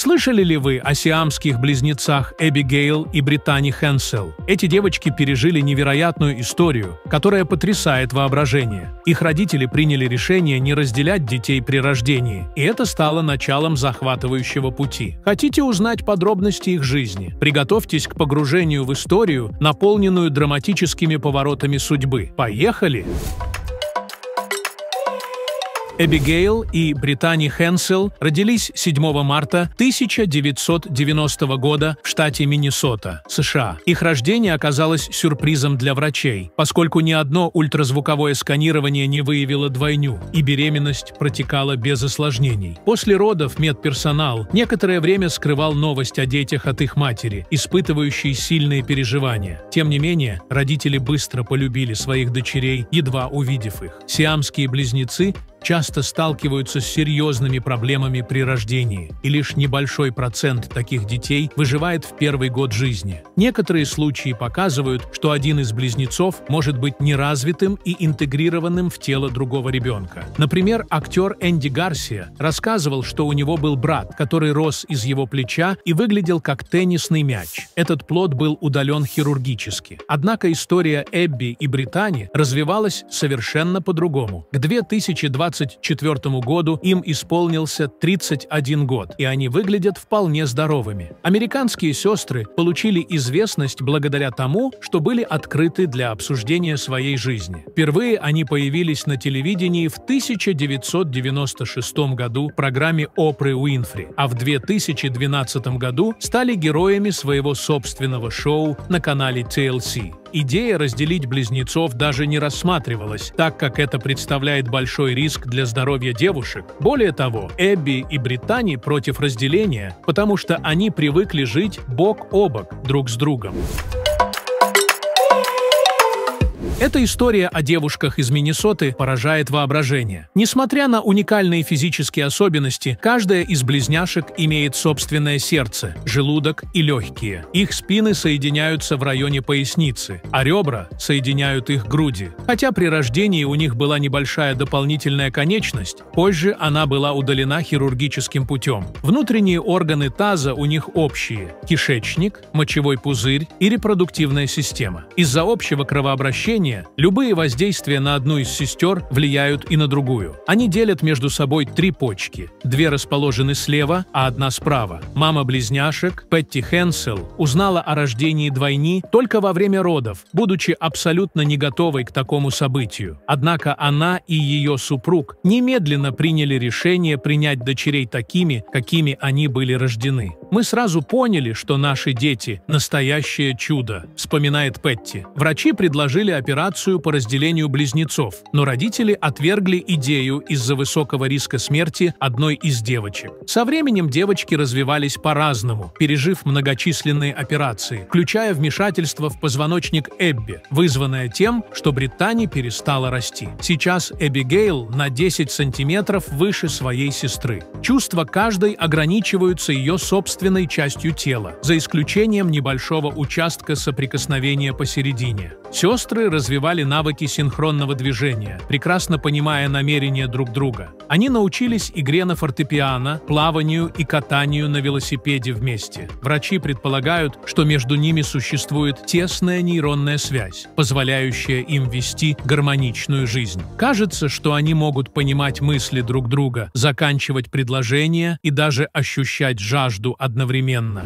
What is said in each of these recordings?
Слышали ли вы о сиамских близнецах Эбигейл и Британи Хэнсел? Эти девочки пережили невероятную историю, которая потрясает воображение. Их родители приняли решение не разделять детей при рождении, и это стало началом захватывающего пути. Хотите узнать подробности их жизни? Приготовьтесь к погружению в историю, наполненную драматическими поворотами судьбы. Поехали! Эбигейл и Британи Хэнсел родились 7 марта 1990 года в штате Миннесота, США. Их рождение оказалось сюрпризом для врачей, поскольку ни одно ультразвуковое сканирование не выявило двойню, и беременность протекала без осложнений. После родов медперсонал некоторое время скрывал новость о детях от их матери, испытывающей сильные переживания. Тем не менее, родители быстро полюбили своих дочерей, едва увидев их. Сиамские близнецы часто сталкиваются с серьезными проблемами при рождении, и лишь небольшой процент таких детей выживает в первый год жизни. Некоторые случаи показывают, что один из близнецов может быть неразвитым и интегрированным в тело другого ребенка. Например, актер Энди Гарсия рассказывал, что у него был брат, который рос из его плеча и выглядел как теннисный мяч. Этот плод был удален хирургически. Однако история Эбби и Британи развивалась совершенно по-другому. К 2024 году им исполнился 31 год, и они выглядят вполне здоровыми. Американские сестры получили известность благодаря тому, что были открыты для обсуждения своей жизни. Впервые они появились на телевидении в 1996 году в программе Опры Уинфри, а в 2012 году стали героями своего собственного шоу на канале TLC. Идея разделить близнецов даже не рассматривалась, так как это представляет большой риск для здоровья девушек. Более того, Эбби и Британи против разделения, потому что они привыкли жить бок о бок друг с другом. Эта история о девушках из Миннесоты поражает воображение. Несмотря на уникальные физические особенности, каждая из близняшек имеет собственное сердце, желудок и легкие. Их спины соединяются в районе поясницы, а ребра соединяют их груди. Хотя при рождении у них была небольшая дополнительная конечность, позже она была удалена хирургическим путем. Внутренние органы таза у них общие – кишечник, мочевой пузырь и репродуктивная система. Из-за общего кровообращения любые воздействия на одну из сестер влияют и на другую. Они делят между собой 3 почки. 2 расположены слева, а 1 справа. Мама близняшек, Петти Хэнсел, узнала о рождении двойни только во время родов, будучи абсолютно не готовой к такому событию. Однако она и ее супруг немедленно приняли решение принять дочерей такими, какими они были рождены. «Мы сразу поняли, что наши дети – настоящее чудо», – вспоминает Петти. Врачи предложили операцию по разделению близнецов, но родители отвергли идею из-за высокого риска смерти одной из девочек. Со временем девочки развивались по-разному, пережив многочисленные операции, включая вмешательство в позвоночник Эбби, вызванное тем, что Британи перестала расти. Сейчас Эбигейл на 10 сантиметров выше своей сестры. Чувства каждой ограничиваются ее собственной частью тела, за исключением небольшого участка соприкосновения посередине. Сестры развивали навыки синхронного движения, прекрасно понимая намерения друг друга. Они научились игре на фортепиано, плаванию и катанию на велосипеде вместе. Врачи предполагают, что между ними существует тесная нейронная связь, позволяющая им вести гармоничную жизнь. Кажется, что они могут понимать мысли друг друга, заканчивать предложения и даже ощущать жажду одновременно.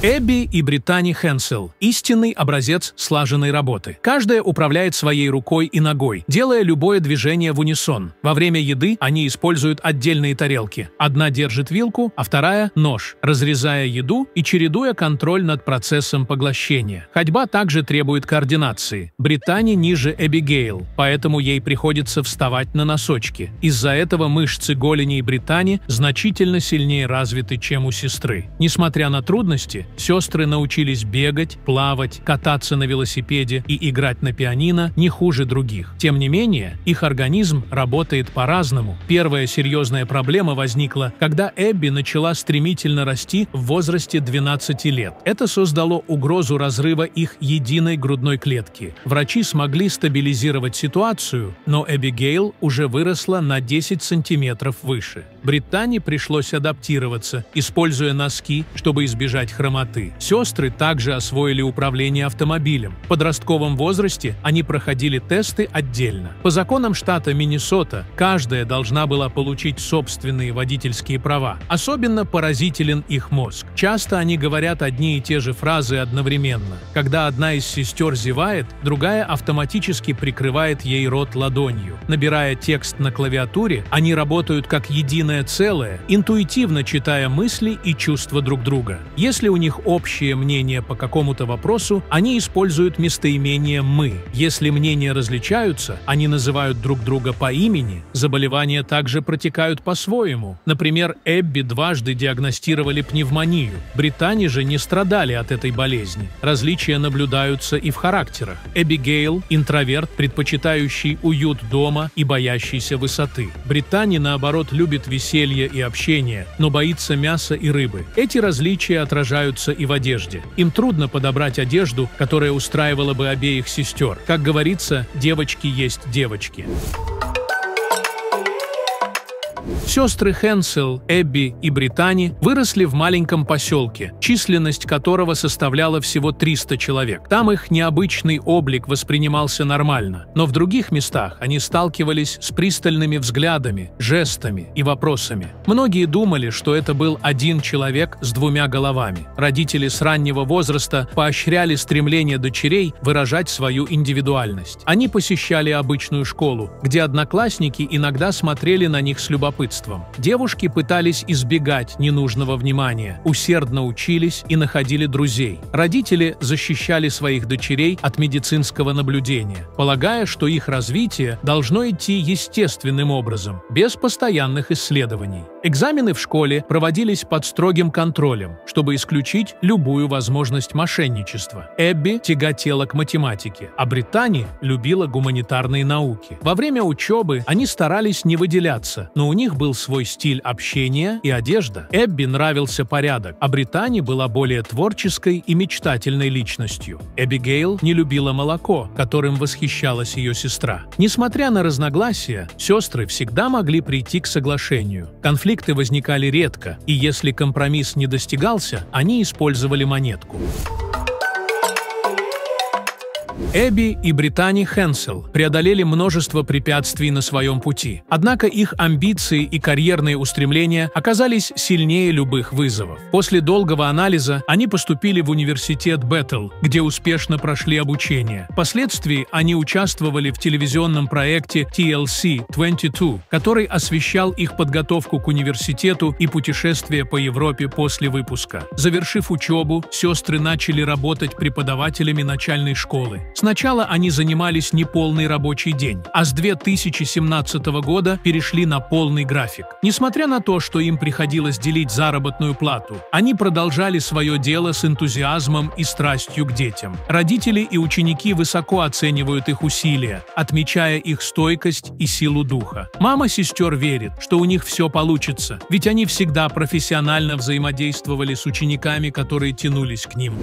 Эбби и Британи Хэнсел – истинный образец слаженной работы. Каждая управляет своей рукой и ногой, делая любое движение в унисон. Во время еды они используют отдельные тарелки. Одна держит вилку, а вторая – нож, разрезая еду и чередуя контроль над процессом поглощения. Ходьба также требует координации. Британи ниже Эбигейл, поэтому ей приходится вставать на носочки. Из-за этого мышцы голеней Британи значительно сильнее развиты, чем у сестры. Несмотря на трудности, Сестры научились бегать, плавать, кататься на велосипеде и играть на пианино не хуже других. Тем не менее, их организм работает по-разному. Первая серьезная проблема возникла, когда Эбби начала стремительно расти в возрасте 12 лет. Это создало угрозу разрыва их единой грудной клетки. Врачи смогли стабилизировать ситуацию, но Эбигейл уже выросла на 10 сантиметров выше. Британии пришлось адаптироваться, используя носки, чтобы избежать хромоты. Сестры также освоили управление автомобилем. В подростковом возрасте они проходили тесты отдельно. По законам штата Миннесота, каждая должна была получить собственные водительские права. Особенно поразителен их мозг. Часто они говорят одни и те же фразы одновременно. Когда одна из сестер зевает, другая автоматически прикрывает ей рот ладонью. Набирая текст на клавиатуре, они работают как единое целое, интуитивно читая мысли и чувства друг друга. Если у них общее мнение по какому-то вопросу, они используют местоимение «мы». Если мнения различаются, они называют друг друга по имени. Заболевания также протекают по-своему. Например, Эбби дважды диагностировали пневмонию. Британии же не страдали от этой болезни. Различия наблюдаются и в характерах. Эбигейл – интроверт, предпочитающий уют дома и боящийся высоты. Британии, наоборот, любит веселье и общение, но боится мяса и рыбы. Эти различия отражаются и в одежде. Им трудно подобрать одежду, которая устраивала бы обеих сестер. Как говорится, девочки есть девочки. Сестры Хенсел, Эбби и Британи выросли в маленьком поселке, численность которого составляла всего 300 человек. Там их необычный облик воспринимался нормально, но в других местах они сталкивались с пристальными взглядами, жестами и вопросами. Многие думали, что это был один человек с двумя головами. Родители с раннего возраста поощряли стремление дочерей выражать свою индивидуальность. Они посещали обычную школу, где одноклассники иногда смотрели на них с любопытством. Девушки пытались избегать ненужного внимания, усердно учились и находили друзей. Родители защищали своих дочерей от медицинского наблюдения, полагая, что их развитие должно идти естественным образом, без постоянных исследований. Экзамены в школе проводились под строгим контролем, чтобы исключить любую возможность мошенничества. Эбби тяготела к математике, а Британи любила гуманитарные науки. Во время учебы они старались не выделяться, но у них был свой стиль общения и одежда. Эбби нравился порядок, а Британи была более творческой и мечтательной личностью. Эбигейл не любила молоко, которым восхищалась ее сестра. Несмотря на разногласия, сестры всегда могли прийти к соглашению. Конфликты возникали редко, и если компромисс не достигался, они использовали монетку. Эбби и Британи Хенсел преодолели множество препятствий на своем пути. Однако их амбиции и карьерные устремления оказались сильнее любых вызовов. После долгого анализа они поступили в университет Беттл, где успешно прошли обучение. Впоследствии они участвовали в телевизионном проекте TLC 22, который освещал их подготовку к университету и путешествия по Европе после выпуска. Завершив учебу, сестры начали работать преподавателями начальной школы. Сначала они занимались неполный рабочий день, а с 2017 года перешли на полный график. Несмотря на то, что им приходилось делить заработную плату, они продолжали свое дело с энтузиазмом и страстью к детям. Родители и ученики высоко оценивают их усилия, отмечая их стойкость и силу духа. Мама сестер верит, что у них все получится, ведь они всегда профессионально взаимодействовали с учениками, которые тянулись к ним.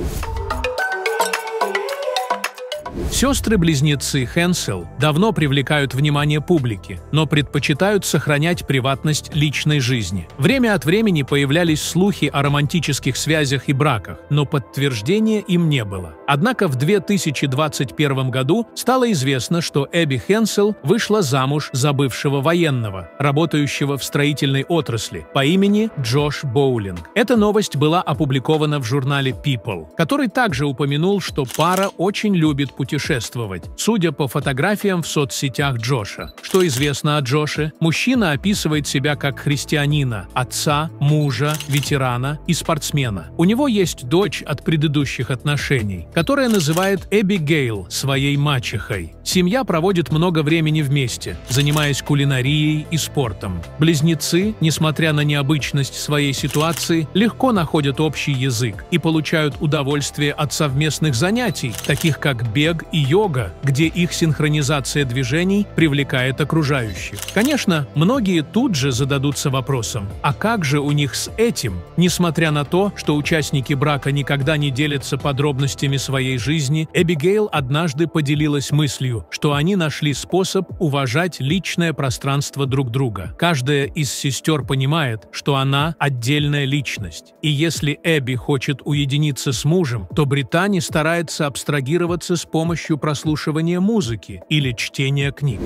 Сестры-близнецы Хенсел давно привлекают внимание публики, но предпочитают сохранять приватность личной жизни. Время от времени появлялись слухи о романтических связях и браках, но подтверждения им не было. Однако в 2021 году стало известно, что Эбби Хенсел вышла замуж за бывшего военного, работающего в строительной отрасли, по имени Джош Боулинг. Эта новость была опубликована в журнале People, который также упомянул, что пара очень любит путешествовать путешествовать, судя по фотографиям в соцсетях Джоша. Что известно о Джоше? Мужчина описывает себя как христианина, отца, мужа, ветерана и спортсмена. У него есть дочь от предыдущих отношений, которая называет Эбигейл своей мачехой. Семья проводит много времени вместе, занимаясь кулинарией и спортом. Близнецы, несмотря на необычность своей ситуации, легко находят общий язык и получают удовольствие от совместных занятий, таких как бег и йога, где их синхронизация движений привлекает окружающих. Конечно, многие тут же зададутся вопросом, а как же у них с этим? Несмотря на то, что участники брака никогда не делятся подробностями своей жизни, Эбигейл однажды поделилась мыслью, что они нашли способ уважать личное пространство друг друга. Каждая из сестер понимает, что она – отдельная личность. И если Эбби хочет уединиться с мужем, то Британи старается абстрагироваться с помощью прослушивания музыки или чтения книг.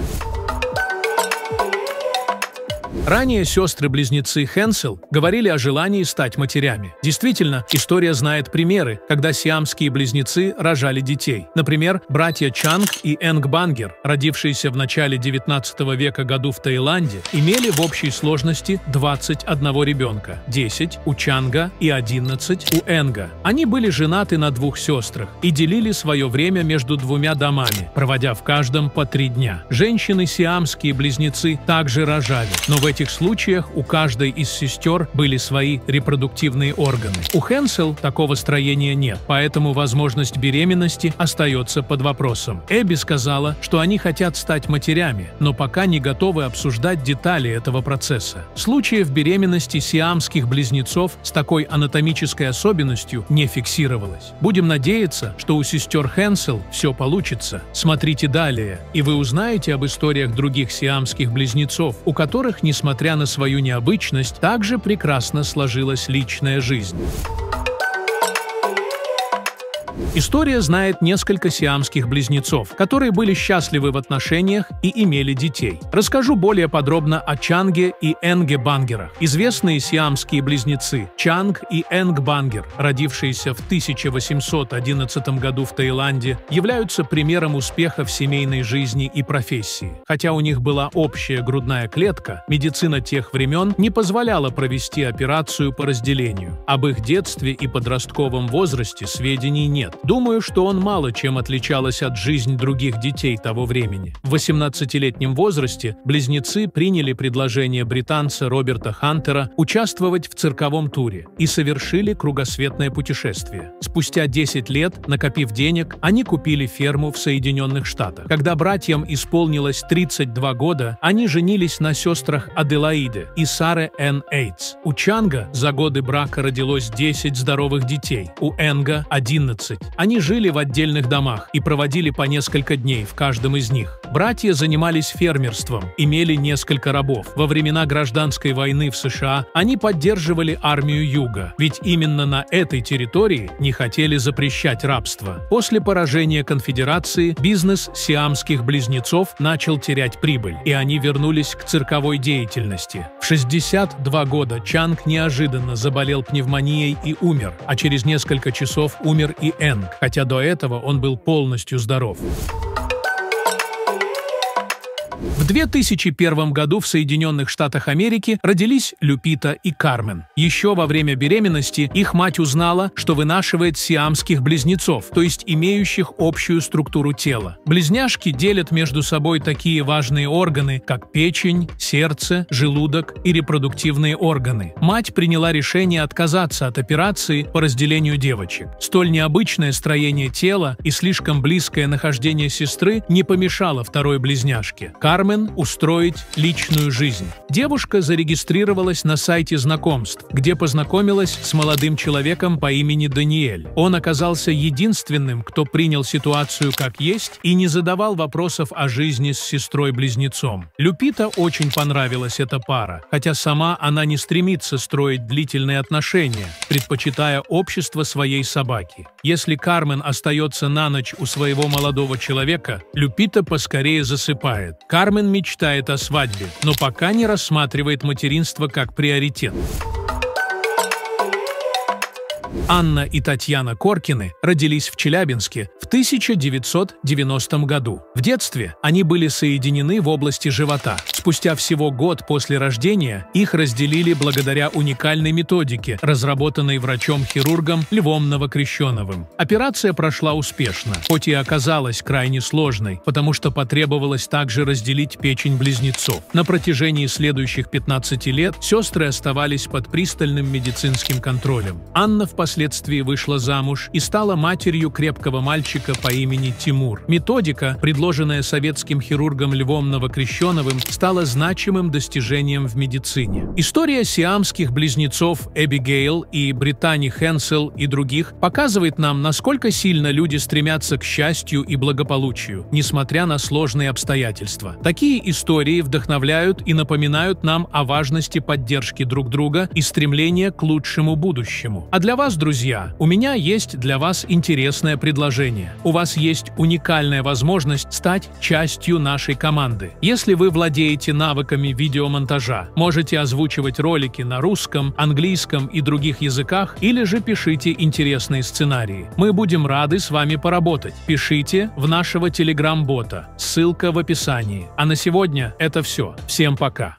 Ранее сестры-близнецы Хенсел говорили о желании стать матерями. Действительно, история знает примеры, когда сиамские близнецы рожали детей. Например, братья Чанг и Энг Бангер, родившиеся в начале 19 века году в Таиланде, имели в общей сложности 21 ребенка – 10 у Чанга и 11 у Энга. Они были женаты на 2 сестрах и делили свое время между 2 домами, проводя в каждом по 3 дня. Женщины-сиамские близнецы также рожали, но в этих случаях у каждой из сестер были свои репродуктивные органы. У Хенсел такого строения нет, поэтому возможность беременности остается под вопросом. Эбби сказала, что они хотят стать матерями, но пока не готовы обсуждать детали этого процесса. Случаев беременности сиамских близнецов с такой анатомической особенностью не фиксировалось. Будем надеяться, что у сестер Хенсел все получится. Смотрите далее, и вы узнаете об историях других сиамских близнецов, у которых, несмотря на свою необычность, также прекрасно сложилась личная жизнь. История знает несколько сиамских близнецов, которые были счастливы в отношениях и имели детей. Расскажу более подробно о Чанге и Энге Бангерах. Известные сиамские близнецы Чанг и Энг Бангер, родившиеся в 1811 году в Таиланде, являются примером успеха в семейной жизни и профессии. Хотя у них была общая грудная клетка, медицина тех времен не позволяла провести операцию по разделению. Об их детстве и подростковом возрасте сведений нет. Думаю, что он мало чем отличалась от жизни других детей того времени. В 18-летнем возрасте близнецы приняли предложение британца Роберта Хантера участвовать в цирковом туре и совершили кругосветное путешествие. Спустя 10 лет, накопив денег, они купили ферму в Соединенных Штатах. Когда братьям исполнилось 32 года, они женились на сестрах Аделаиде и Саре Энн Эйтс. У Чанга за годы брака родилось 10 здоровых детей, у Энга – 11. Они жили в отдельных домах и проводили по несколько дней в каждом из них. Братья занимались фермерством, имели несколько рабов. Во времена гражданской войны в США они поддерживали армию Юга, ведь именно на этой территории не хотели запрещать рабство. После поражения конфедерации бизнес сиамских близнецов начал терять прибыль, и они вернулись к цирковой деятельности. В 62 года Чанг неожиданно заболел пневмонией и умер, а через несколько часов умер и Энг, хотя до этого он был полностью здоров. В 2001 году в Соединенных Штатах Америки родились Люпита и Кармен. Еще во время беременности их мать узнала, что вынашивает сиамских близнецов, то есть имеющих общую структуру тела. Близняшки делят между собой такие важные органы, как печень, сердце, желудок и репродуктивные органы. Мать приняла решение отказаться от операции по разделению девочек. Столь необычное строение тела и слишком близкое нахождение сестры не помешало второй близняшке Кармен устроить личную жизнь. Девушка зарегистрировалась на сайте знакомств, где познакомилась с молодым человеком по имени Даниэль. Он оказался единственным, кто принял ситуацию как есть и не задавал вопросов о жизни с сестрой-близнецом. Люпита очень понравилась эта пара, хотя сама она не стремится строить длительные отношения, предпочитая общество своей собаки. Если Кармен остается на ночь у своего молодого человека, Люпита поскорее засыпает. Кармен мечтает о свадьбе, но пока не рассматривает материнство как приоритет. Анна и Татьяна Коркины родились в Челябинске в 1990 году. В детстве они были соединены в области живота. Спустя всего год после рождения их разделили благодаря уникальной методике, разработанной врачом-хирургом Львом Новокрещеновым. Операция прошла успешно, хоть и оказалась крайне сложной, потому что потребовалось также разделить печень близнецов. На протяжении следующих 15 лет сестры оставались под пристальным медицинским контролем. Анна впоследствии вышла замуж и стала матерью крепкого мальчика по имени Тимур. Методика, предложенная советским хирургом Львом Новокрещеновым, стала значимым достижением в медицине. История сиамских близнецов Эбигейл и Британи Хенсел и других показывает нам, насколько сильно люди стремятся к счастью и благополучию, несмотря на сложные обстоятельства. Такие истории вдохновляют и напоминают нам о важности поддержки друг друга и стремления к лучшему будущему. А для вас, друзья, у меня есть для вас интересное предложение. У вас есть уникальная возможность стать частью нашей команды. Если вы владеете навыками видеомонтажа, можете озвучивать ролики на русском, английском и других языках, или же пишите интересные сценарии. Мы будем рады с вами поработать. Пишите в нашего телеграм-бота. Ссылка в описании. А на сегодня это все. Всем пока.